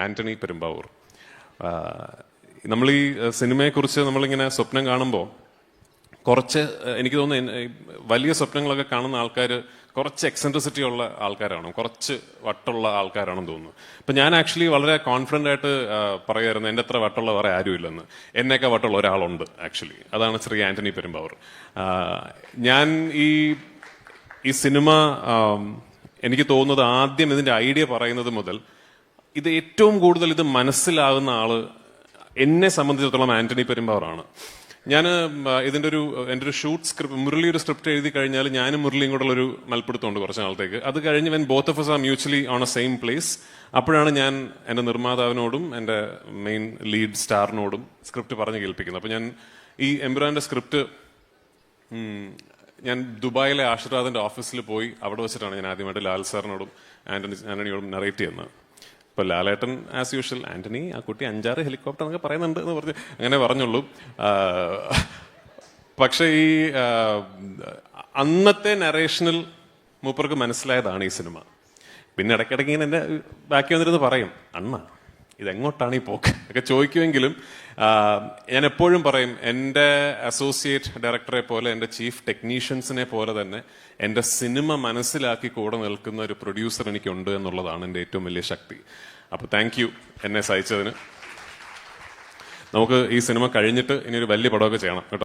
ആന്റണി പെരുമ്പാവൂർ. നമ്മൾ ഈ സിനിമയെക്കുറിച്ച് നമ്മളിങ്ങനെ സ്വപ്നം കാണുമ്പോൾ കുറച്ച് എനിക്ക് തോന്നുന്നു വലിയ സ്വപ്നങ്ങളൊക്കെ കാണുന്ന ആൾക്കാർ കുറച്ച് എക്സെൻട്രിസിറ്റി ഉള്ള ആൾക്കാരാണ്, കുറച്ച് വട്ടുള്ള ആൾക്കാരാണെന്ന് തോന്നുന്നു. ഇപ്പം ഞാൻ ആക്ച്വലി വളരെ കോൺഫിഡൻ്റ് ആയിട്ട് പറയുമായിരുന്നു എൻ്റെ അത്ര വട്ടുള്ള വേറെ ആരുമില്ലെന്ന്. എന്നേക്കാൾ വട്ടുള്ള ഒരാളുണ്ട് ആക്ച്വലി, അതാണ് ശ്രീ ആന്റണി പെരുമ്പാവൂർ. ഞാൻ ഈ സിനിമ എനിക്ക് തോന്നുന്നത് ആദ്യം ഇതിൻ്റെ ഐഡിയ പറയുന്നത് മുതൽ ഇത് ഏറ്റവും കൂടുതൽ ഇത് മനസ്സിലാകുന്ന ആള് എന്നെ സംബന്ധിച്ചിടത്തോളം ആന്റണി പെരുമ്പാവൂറാണ്. ഞാൻ എൻ്റെ ഒരു ഷൂട്ട് സ്ക്രിപ്റ്റ്, മുരളി ഒരു സ്ക്രിപ്റ്റ് എഴുതി കഴിഞ്ഞാൽ ഞാനും മുരളിയും കൂടെ ഒരു മൽപ്പിടുത്തമുണ്ട് കുറച്ച് നാളത്തേക്ക്. അത് കഴിഞ്ഞ് when both of us R mutually on A same place, അപ്പോഴാണ് ഞാൻ എൻ്റെ നിർമ്മാതാവിനോടും എൻ്റെ മെയിൻ ലീഡ് സ്റ്റാറിനോടും സ്ക്രിപ്റ്റ് പറഞ്ഞ് കേൾപ്പിക്കുന്നത്. അപ്പോൾ ഞാൻ ഈ എമ്പുരാന്റെ സ്ക്രിപ്റ്റ് ഞാൻ ദുബായിലെ ആശീർവാദിന്റെ ഓഫീസിൽ പോയി അവിടെ വെച്ചിട്ടാണ് ഞാൻ ആദ്യമായിട്ട് ലാൽ സാറിനോടും ആന്റണിയോടും നറേറ്റ് ചെയ്യുന്നത്. ഇപ്പൊ ലാലേട്ടൻ ആസ് യൂഷ്വൽ ആന്റണി ആ കുട്ടി 5-6 ഹെലികോപ്റ്റർ എന്നൊക്കെ പറയുന്നുണ്ട് എന്ന് പറഞ്ഞ് അങ്ങനെ പറഞ്ഞുള്ളൂ. പക്ഷെ ഈ അന്നത്തെ നറേഷനിൽ മൂപ്പർക്ക് മനസ്സിലായതാണ് ഈ സിനിമ. പിന്നെ ഇടയ്ക്കിടയ്ക്ക് ഇങ്ങനെ എന്റെ ബാക്കി വന്നിരുന്ന് പറയും, അണ്ണ ഇതെങ്ങോട്ടാണ് ഈ പോക്ക് ഒക്കെ ചോദിക്കുമെങ്കിലും ഞാൻ എപ്പോഴും പറയും, എൻ്റെ അസോസിയേറ്റ് ഡയറക്ടറെ പോലെ, എൻ്റെ ചീഫ് ടെക്നീഷ്യൻസിനെ പോലെ തന്നെ എൻ്റെ സിനിമ മനസ്സിലാക്കി കൂടെ നിൽക്കുന്ന ഒരു പ്രൊഡ്യൂസർ എനിക്കുണ്ട് എന്നുള്ളതാണ് എൻ്റെ ഏറ്റവും വലിയ ശക്തി. അപ്പോൾ താങ്ക് യു എന്നെ സഹിച്ചതിന്. നമുക്ക് ഈ സിനിമ കഴിഞ്ഞിട്ട് ഇനി ഒരു വലിയ പടമൊക്കെ ചെയ്യണം കേട്ടോ.